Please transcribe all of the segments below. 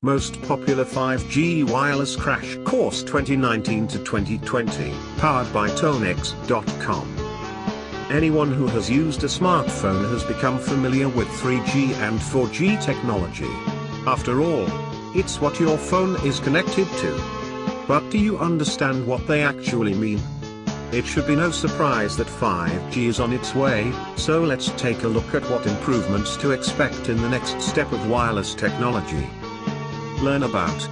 Most popular 5G wireless crash course 2019 to 2020, powered by Tonex.com. Anyone who has used a smartphone has become familiar with 3G and 4G technology. After all, it's what your phone is connected to. But do you understand what they actually mean? It should be no surprise that 5G is on its way, so let's take a look at what improvements to expect in the next step of wireless technology. Learn about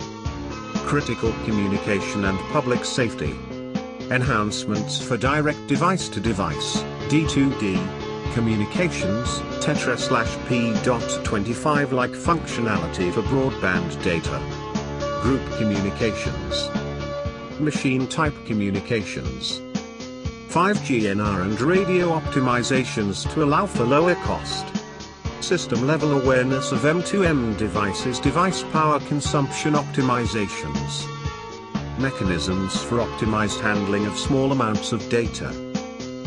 critical communication and public safety, enhancements for direct device-to-device, D2D, communications, TETRA/P.25 like functionality for broadband data, group communications, machine-type communications, 5G NR and radio optimizations to allow for lower cost, system-level awareness of M2M devices, device power consumption optimizations, mechanisms for optimized handling of small amounts of data,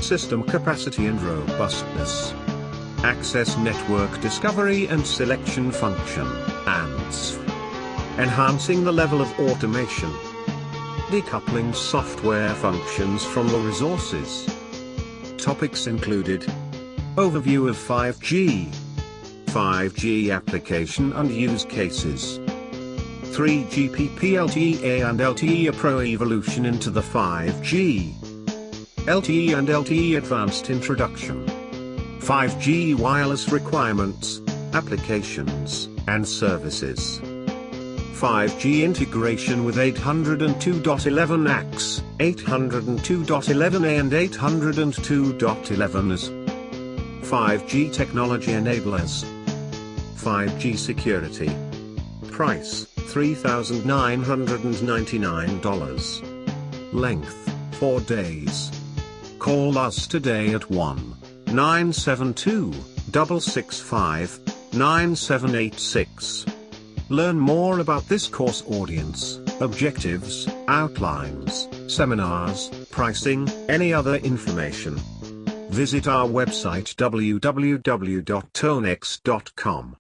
system capacity and robustness, access network discovery and selection function, ANDSF, enhancing the level of automation, decoupling software functions from the resources. Topics included: overview of 5G, 5G application and use cases, 3GPP LTE and LTE Pro evolution into the 5G, LTE and LTE advanced introduction, 5G wireless requirements, applications, and services, 5G integration with 802.11ax, 802.11a and 802.11as, 5G technology enablers, 5G security. Price, $3,999. Length, 4 days. Call us today at 1-972-665-9786. Learn more about this course audience, objectives, outlines, seminars, pricing, any other information. Visit our website www.tonex.com.